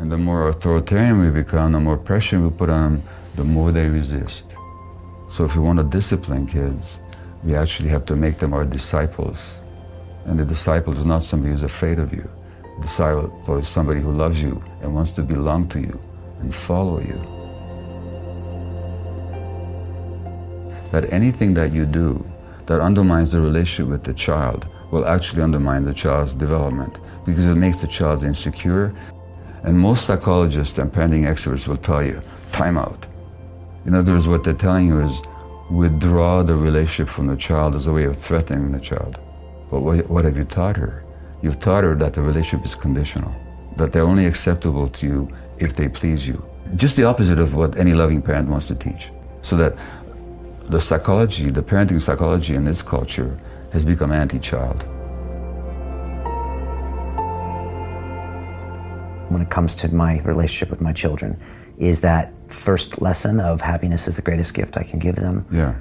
And the more authoritarian we become, the more pressure we put on them, the more they resist. So if we want to discipline kids, we actually have to make them our disciples. And the disciple is not somebody who's afraid of you. The disciple is somebody who loves you and wants to belong to you and follow you. That anything that you do that undermines the relationship with the child will actually undermine the child's development because it makes the child insecure. And most psychologists and parenting experts will tell you, time out. In other words, what they're telling you is withdraw the relationship from the child as a way of threatening the child. But what have you taught her? You've taught her that the relationship is conditional, that they're only acceptable to you if they please you. Just the opposite of what any loving parent wants to teach. So that the psychology, the parenting psychology in this culture has become anti-child. When it comes to my relationship with my children, is that first lesson of happiness is the greatest gift I can give them. Yeah.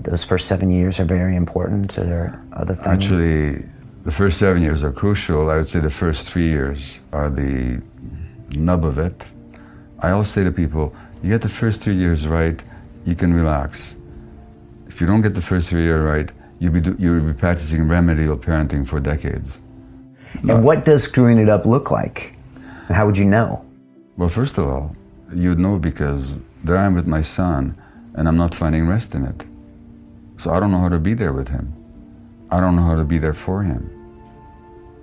Those first 7 years are very important. Are there other things? Actually, the first 7 years are crucial. I would say the first 3 years are the nub of it. I always say to people, you get the first 3 years right, you can relax. If you don't get the first 3 years right, you'll be practicing remedial parenting for decades. And what does screwing it up look like? And how would you know? Well, first of all, you'd know because there I am with my son and I'm not finding rest in it. So I don't know how to be there with him. I don't know how to be there for him.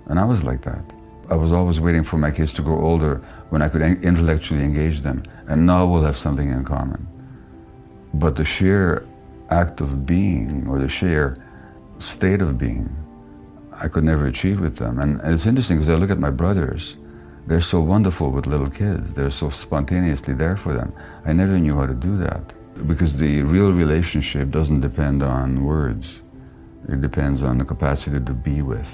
And I was like that. I was always waiting for my kids to grow older when I could intellectually engage them. And now we'll have something in common. But the sheer act of being, or the sheer state of being, I could never achieve with them. And it's interesting because I look at my brothers. They're so wonderful with little kids. They're so spontaneously there for them. I never knew how to do that. Because the real relationship doesn't depend on words. It depends on the capacity to be with.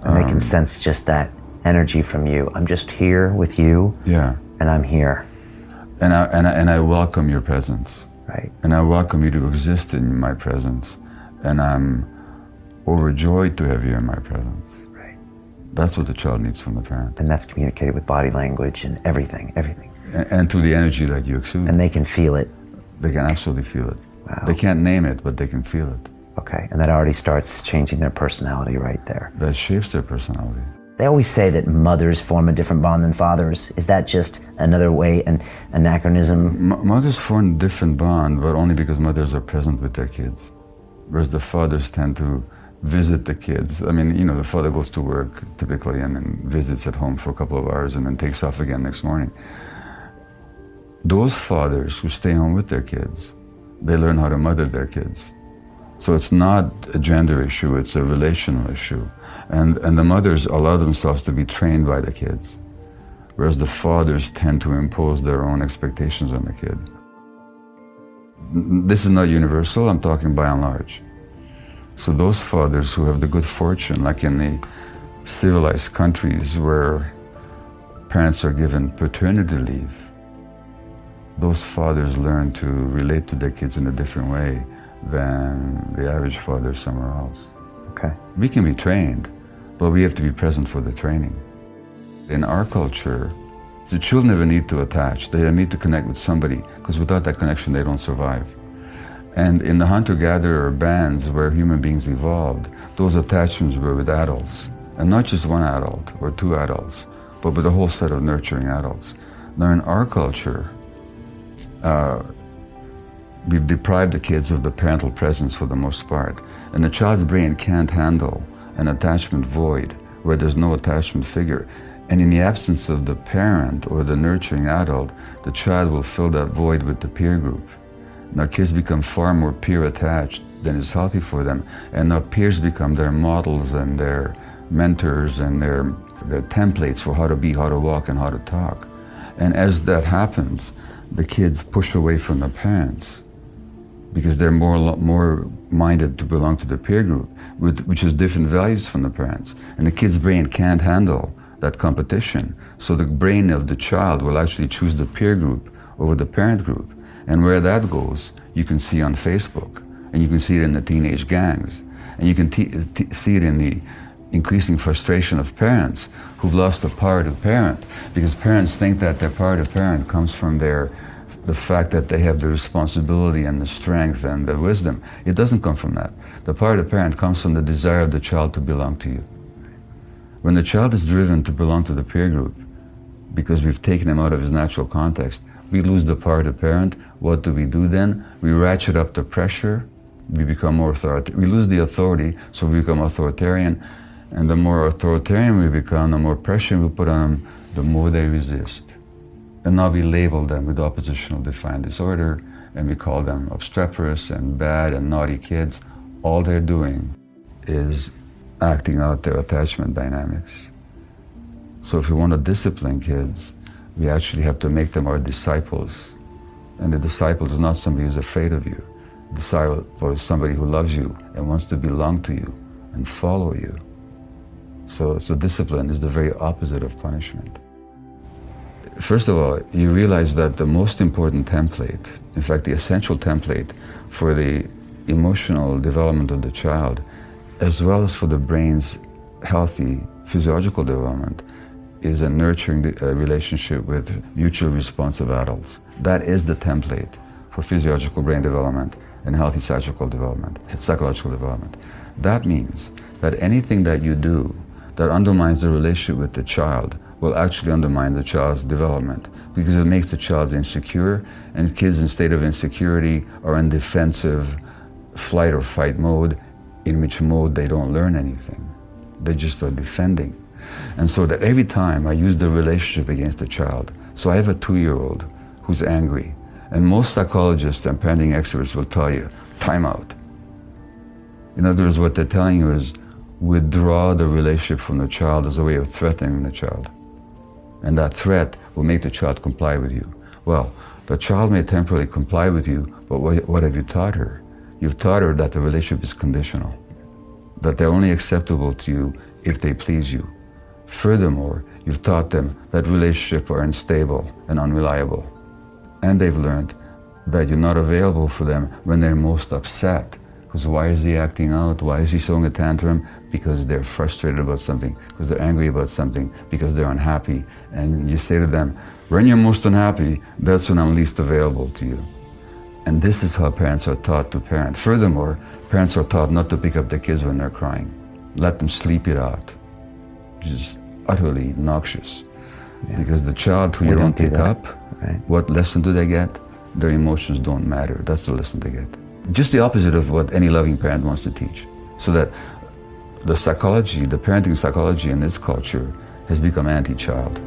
And they can sense just that energy from you. I'm just here with you. Yeah. And I'm here. And I welcome your presence. Right. And I welcome you to exist in my presence. And I'm overjoyed to have you in my presence. Right. That's what the child needs from the parent. And that's communicated with body language and everything. And through the energy that you exude. And they can feel it. They can absolutely feel it. Wow. They can't name it, but they can feel it. Okay, and that already starts changing their personality right there. That shapes their personality. They always say that mothers form a different bond than fathers. Is that just another way, an anachronism? Mothers form a different bond, but only because mothers are present with their kids. Whereas the fathers tend to visit the kids. I mean, you know, the father goes to work typically and then visits at home for a couple of hours and then takes off again next morning. Those fathers who stay home with their kids, they learn how to mother their kids. So it's not a gender issue, it's a relational issue. And the mothers allow themselves to be trained by the kids, whereas the fathers tend to impose their own expectations on the kid. This is not universal, I'm talking by and large. So those fathers who have the good fortune, like in the civilized countries where parents are given paternity leave, those fathers learn to relate to their kids in a different way than the average father somewhere else. Okay. We can be trained, but we have to be present for the training. In our culture, the children never need to attach. They need to connect with somebody, because without that connection, they don't survive. And in the hunter-gatherer bands where human beings evolved, those attachments were with adults. And not just one adult or two adults, but with a whole set of nurturing adults. Now in our culture, we've deprived the kids of the parental presence for the most part. And the child's brain can't handle an attachment void where there's no attachment figure. And in the absence of the parent or the nurturing adult, the child will fill that void with the peer group. Now kids become far more peer attached than is healthy for them. And now peers become their models and their mentors and their templates for how to be, how to walk, and how to talk. And as that happens, the kids push away from the parents because they're more minded to belong to the peer group, which has different values from the parents. And the kid's brain can't handle that competition. So the brain of the child will actually choose the peer group over the parent group. And where that goes, you can see on Facebook, and you can see it in the teenage gangs, and you can see it in increasing frustration of parents who've lost the power to parent, because parents think that their power to parent comes from the fact that they have the responsibility and the strength and the wisdom. It doesn't come from that. The power to parent comes from the desire of the child to belong to you. When the child is driven to belong to the peer group, because we've taken him out of his natural context, we lose the power to parent. What do we do then? We ratchet up the pressure, we become more authoritarian. We lose the authority, so we become authoritarian. And the more authoritarian we become, the more pressure we put on them, the more they resist. And now we label them with oppositional defiant disorder, and we call them obstreperous and bad and naughty kids. All they're doing is acting out their attachment dynamics. So if we want to discipline kids, we actually have to make them our disciples. And the disciple is not somebody who's afraid of you. The disciple is somebody who loves you and wants to belong to you and follow you. So discipline is the very opposite of punishment. First of all, you realize that the most important template, in fact the essential template for the emotional development of the child, as well as for the brain's healthy physiological development, is a nurturing relationship with mutually responsive adults. That is the template for physiological brain development and healthy psychological development. That means that anything that you do that undermines the relationship with the child will actually undermine the child's development, because it makes the child insecure, and kids in state of insecurity are in defensive flight or fight mode, in which mode they don't learn anything. They just are defending. And so that every time I use the relationship against the child, so I have a 2-year-old who's angry, and most psychologists and parenting experts will tell you, time out. In other words, what they're telling you is, withdraw the relationship from the child as a way of threatening the child. And that threat will make the child comply with you. Well, the child may temporarily comply with you, but what have you taught her? You've taught her that the relationship is conditional, that they're only acceptable to you if they please you. Furthermore, you've taught them that relationships are unstable and unreliable. And they've learned that you're not available for them when they're most upset. Because why is he acting out? Why is he throwing a tantrum? Because they're frustrated about something, because they're angry about something, because they're unhappy. And you say to them, when you're most unhappy, that's when I'm least available to you. And this is how parents are taught to parent. Furthermore, parents are taught not to pick up their kids when they're crying. Let them sleep it out. Which is utterly noxious. Yeah. Because the child who you don't pick up, right, what lesson do they get? Their emotions don't matter. That's the lesson they get. Just the opposite of what any loving parent wants to teach. So that the psychology, the parenting psychology in this culture has become anti-child.